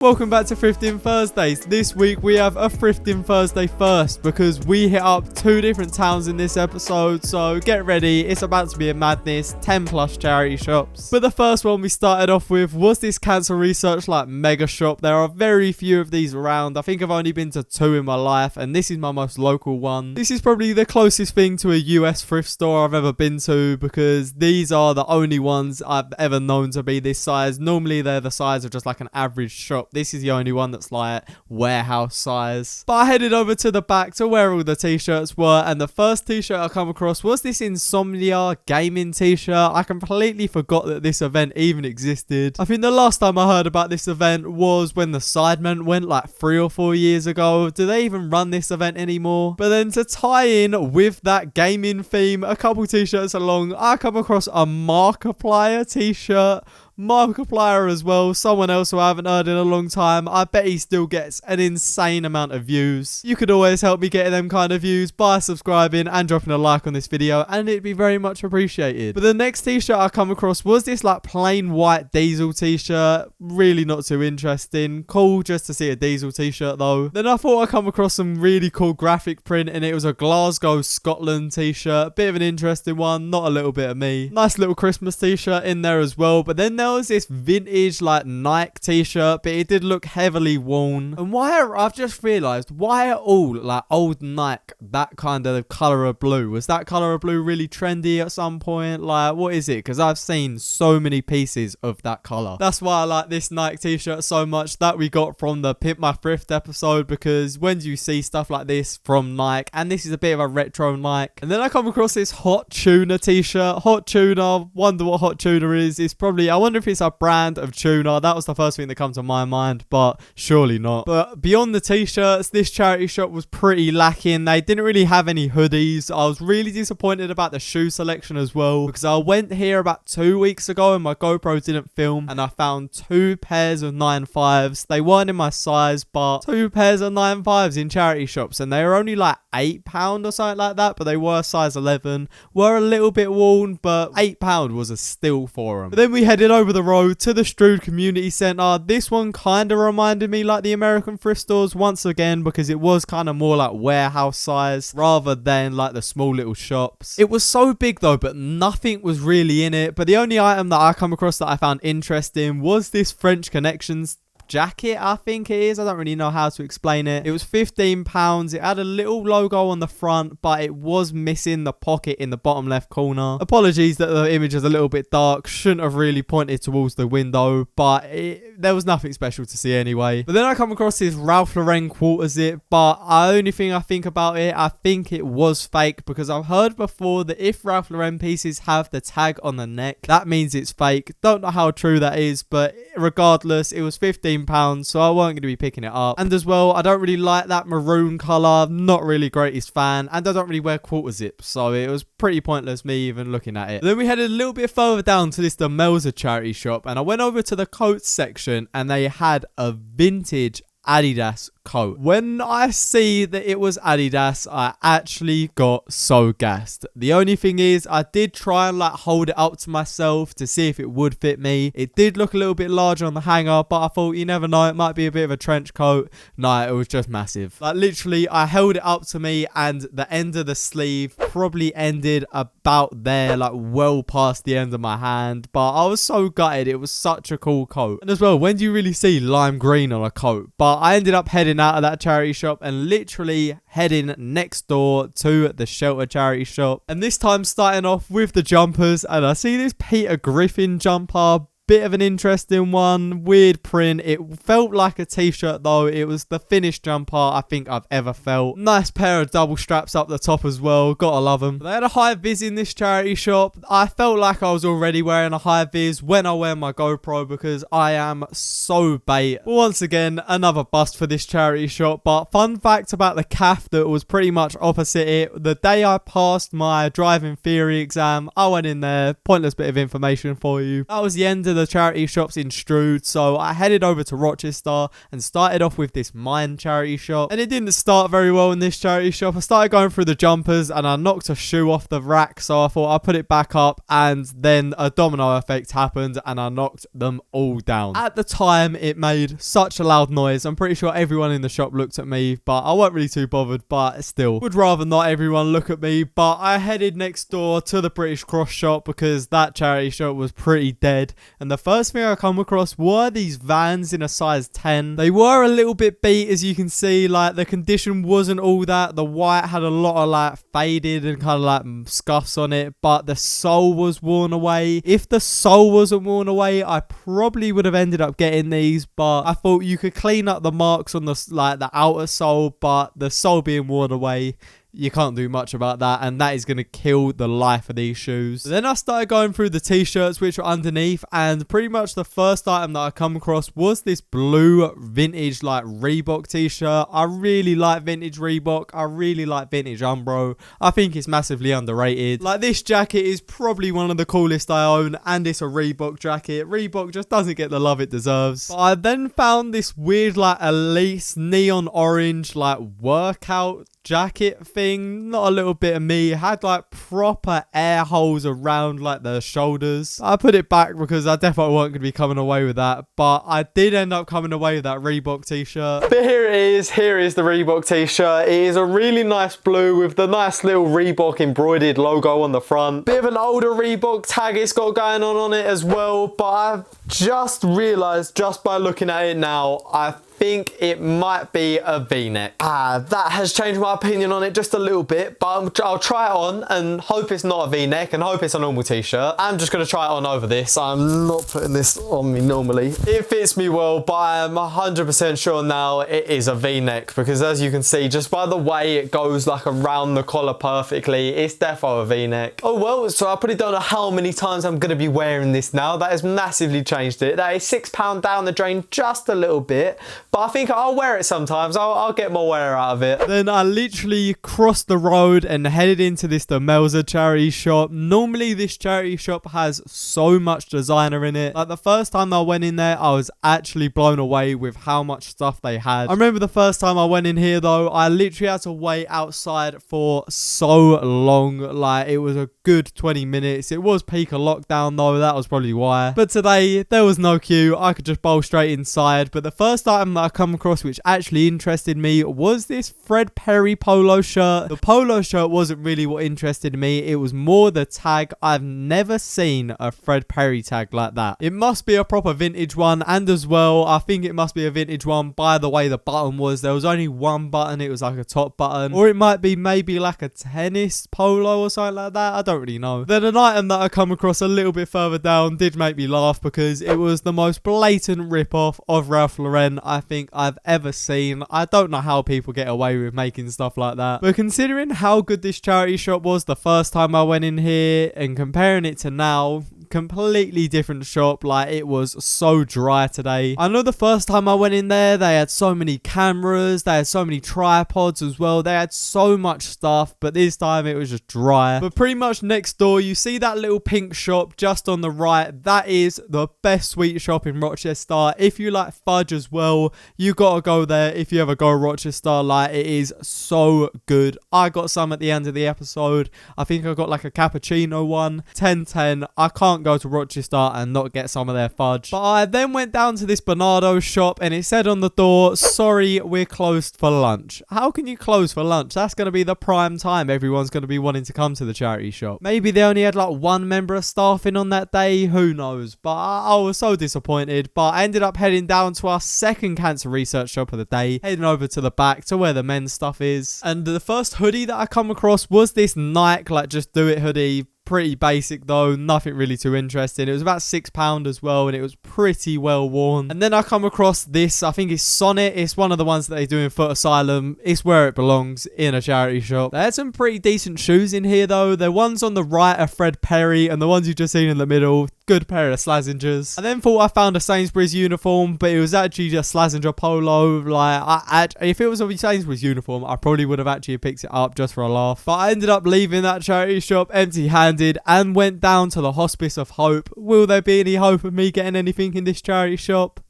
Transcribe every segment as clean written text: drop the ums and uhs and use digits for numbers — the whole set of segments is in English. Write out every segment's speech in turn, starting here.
Welcome back to Thrifting Thursdays. This week we have a Thrifting Thursday first because we hit up 2 different towns in this episode, so get ready, it's about to be a madness, 10 plus charity shops. But the first one we started off with was this cancer research mega shop. There are very few of these around. I think I've only been to 2 in my life and this is my most local one. This is probably the closest thing to a US thrift store I've ever been to because these are the only ones I've ever known to be this size. Normally they're the size of just like an average shop. This is the only one that's like warehouse size. But I headed over to the back to where all the t-shirts were, and the first t-shirt I come across was this Insomnia gaming t-shirt. I completely forgot that this event even existed. I think the last time I heard about this event was when the Sidemen went like 3 or 4 years ago. Do they even run this event anymore? But then to tie in with that gaming theme, a couple t-shirts along, I come across a Markiplier t-shirt. Markiplier as well, someone else who I haven't heard in a long time. I bet he still gets an insane amount of views. You could always help me get them kind of views by subscribing and dropping a like on this video, and it'd be very much appreciated. But the next t-shirt I come across was this like plain white Diesel t-shirt. Really not too interesting. Cool just to see a Diesel t-shirt though. Then I thought I'd come across some really cool graphic print, and it was a Glasgow, Scotland t-shirt. Bit of an interesting one, not a little bit of me. Nice little Christmas t-shirt in there as well. But then there was this vintage like Nike t-shirt, but it did look heavily worn. And I've just realized, why are all like old Nike that kind of color of blue? Was that color of blue really trendy at some point? Like, what is it? Because I've seen so many pieces of that color. That's why I like this Nike t-shirt so much that we got from the Pimp My Thrift episode, because when you see stuff like this from Nike, and this is a bit of a retro Nike. And then I come across this Hot Tuna t-shirt. Hot Tuna, wonder what Hot Tuna is. It's probably, I wonder if it's a brand of tuna. That was the first thing that comes to my mind, but surely not. But beyond the t-shirts, this charity shop was pretty lacking. They didn't really have any hoodies. I was really disappointed about the shoe selection as well, because I went here about 2 weeks ago and my GoPro didn't film, and I found 2 pairs of 9.5s. They weren't in my size, but 2 pairs of 9.5s in charity shops, and they were only like £8 or something like that, but they were size 11. Were a little bit worn, but £8 was a steal for them. But then we headed over the road to the Strood Community Centre. This one kind of reminded me like the American thrift stores once again, because it was kind of more like warehouse size rather than like the small little shops. It was so big though, but nothing was really in it. But the only item that I come across that I found interesting was this French Connections jacket, I think it is. I don't really know how to explain it. It was £15. It had a little logo on the front, but it was missing the pocket in the bottom left corner. Apologies that the image is a little bit dark. Shouldn't have really pointed towards the window, but there was nothing special to see anyway. But then I come across this Ralph Lauren quarter zip, but the only thing I think about it, I think it was fake, because I've heard before that if Ralph Lauren pieces have the tag on the neck, that means it's fake. Don't know how true that is, but regardless, it was £15, so I weren't going to be picking it up. And as well, I don't really like that maroon colour. Not really greatest fan, and I don't really wear quarter zip, so it was pretty pointless me even looking at it. Then we headed a little bit further down to this Demelza charity shop, and I went over to the coats section, and they had a vintage Adidas coat. When I see that it was Adidas, I actually got so gassed. The only thing is, I did try and like hold it up to myself to see if it would fit me. It did look a little bit larger on the hanger, but I thought, you never know, it might be a bit of a trench coat. No, it was just massive. Like literally, I held it up to me and the end of the sleeve probably ended about there, like well past the end of my hand. But I was so gutted. It was such a cool coat. And as well, when do you really see lime green on a coat? But I ended up heading out of that charity shop and literally heading next door to the Shelter charity shop, and this time starting off with the jumpers, and I see this Peter Griffin jumper. Bit of an interesting one, weird print. It felt like a t-shirt though. It was the finished jumper I think I've ever felt. Nice pair of double straps up the top as well, gotta love them. They had a high vis in this charity shop. I felt like I was already wearing a high vis when I wear my GoPro, because I am so bait. But once again, another bust for this charity shop. But fun fact about the calf that was pretty much opposite it, the day I passed my driving theory exam, I went in there, pointless bit of information for you. That was the end of the the charity shops in Strood, so I headed over to Rochester and started off with this Mine charity shop. And it didn't start very well in this charity shop. I started going through the jumpers and I knocked a shoe off the rack, so I thought I'd put it back up, and then a domino effect happened and I knocked them all down. At the time, it made such a loud noise. I'm pretty sure everyone in the shop looked at me, but I wasn't really too bothered, but still, would rather not everyone look at me. But I headed next door to the British Cross shop because that charity shop was pretty dead, and the first thing I come across were these Vans in a size 10. They were a little bit beat, as you can see. Like, the condition wasn't all that. The white had a lot of like faded and kind of like scuffs on it, but the sole was worn away. If the sole wasn't worn away, I probably would have ended up getting these, but I thought you could clean up the marks on the outer sole, but the sole being worn away, you can't do much about that, and that is going to kill the life of these shoes. Then I started going through the t-shirts which were underneath, and pretty much the first item that I come across was this blue vintage like Reebok t-shirt. I really like vintage Reebok. I really like vintage Umbro. I think it's massively underrated. Like, this jacket is probably one of the coolest I own, and it's a Reebok jacket. Reebok just doesn't get the love it deserves. But I then found this weird like Elise neon orange like workout jacket thing. Not a little bit of me. It had like proper air holes around like the shoulders. I put it back because I definitely wasn't going to be coming away with that, but I did end up coming away with that Reebok t-shirt. But here it is. Here is the Reebok t-shirt. It is a really nice blue with the nice little Reebok embroidered logo on the front. Bit of an older Reebok tag it's got going on it as well, but I've just realised just by looking at it now, I think it might be a v-neck. That has changed my opinion on it just a little bit, but I'll try it on and hope it's not a v-neck and hope it's a normal t-shirt. I'm just going to try it on over this. I'm not putting this on me normally. It fits me well, but I am 100% sure now it is a v-neck, because as you can see, just by the way it goes like around the collar perfectly, it's defo a v-neck. Oh well, so I probably don't know how many times I'm going to be wearing this now. That has massively changed it. That is £6 down the drain just a little bit, but I think I'll wear it sometimes. I'll get more wear out of it. Then I literally crossed the road and headed into this Demelza charity shop. Normally this charity shop has so much designer in it. Like, the first time I went in there, I was actually blown away with how much stuff they had. I remember the first time I went in here though, I literally had to wait outside for so long. Like, it was a good 20 minutes. It was peak of lockdown though, that was probably why. But today there was no queue. I could just bowl straight inside. But the first item that I come across which actually interested me was this Fred Perry polo shirt. The polo shirt wasn't really what interested me. It was more the tag. I've never seen a Fred Perry tag like that. It must be a proper vintage one, and as well, I think it must be a vintage one by the way the button was. There was only one button. It was like a top button, or it might be maybe like a tennis polo or something like that. I don't really know. Then an item that I come across a little bit further down did make me laugh, because it was the most blatant rip-off of Ralph Lauren I think I've ever seen. I don't know how people get away with making stuff like that, but considering how good this charity shop was the first time I went in here and comparing it to now, completely different shop. Like, it was so dry today. I know the first time I went in there, they had so many cameras, they had so many tripods as well, they had so much stuff, but this time it was just dry. But pretty much next door, you see that little pink shop just on the right. That is the best sweet shop in Rochester. If you like fudge as well, you gotta go there if you ever go to Rochester. Like, it is so good. I got some at the end of the episode. I think I got like a cappuccino one. 10/10. I can't go to Rochester and not get some of their fudge. But I then went down to this Bernardo shop and it said on the door, sorry, we're closed for lunch. How can you close for lunch? That's going to be the prime time everyone's going to be wanting to come to the charity shop. Maybe they only had like one member of staff in on that day. Who knows? But I was so disappointed. But I ended up heading down to our second cancer research shop of the day, heading over to the back to where the men's stuff is. And the first hoodie that I come across was this Nike like just do it hoodie. Pretty basic though, nothing really too interesting. It was about £6 as well, and it was pretty well worn. And then I come across this, I think it's Sonnet. It's one of the ones that they do in Foot Asylum. It's where it belongs, in a charity shop. They had some pretty decent shoes in here though. The ones on the right are Fred Perry, and the ones you've just seen in the middle, good pair of Slazengers. I then thought I found a Sainsbury's uniform, but it was actually just Slazenger polo. Like, if it was a Sainsbury's uniform, I probably would have actually picked it up just for a laugh. But I ended up leaving that charity shop empty-handed and went down to the Hospice of Hope. Will there be any hope of me getting anything in this charity shop?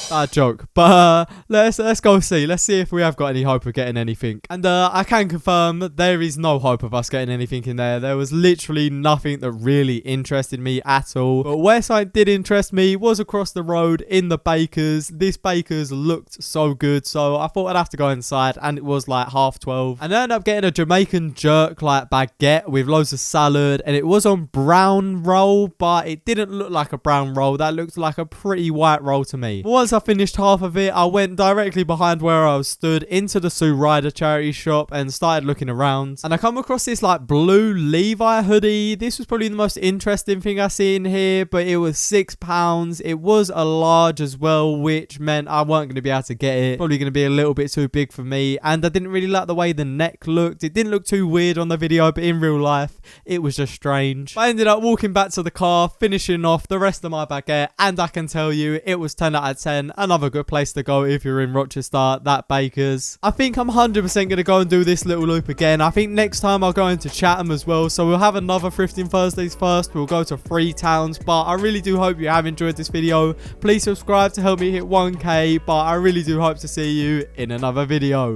Bad joke, but let's go see. Let's see if we have got any hope of getting anything. And I can confirm that there is no hope of us getting anything in there. There was literally nothing that really interested me at all. But where something did interest me was across the road in the baker's. This baker's looked so good, so I thought I'd have to go inside, and it was like 12:30. And I ended up getting a Jamaican jerk like baguette with loads of salad, and it was on brown roll, but it didn't look like a brown roll. That looked like a pretty white roll to me. Once I finished half of it, I went directly behind where I was stood into the Sue Ryder charity shop and started looking around, and I come across this like blue Levi hoodie. This was probably the most interesting thing I see in here, but it was £6. It was a large as well, which meant I weren't going to be able to get it. Probably going to be a little bit too big for me, and I didn't really like the way the neck looked. It didn't look too weird on the video, but in real life it was just strange. I ended up walking back to the car, finishing off the rest of my baguette, and I can tell you it was 10 out of 10. Another good place to go if you're in Rochester, that baker's. I think I'm 100% going to go and do this little loop again. I think next time I'll go into Chatham as well, so we'll have another Thrifting Thursdays first. We'll go to 3 towns, but I really do hope you have enjoyed this video. Please subscribe to help me hit 1k, but I really do hope to see you in another video.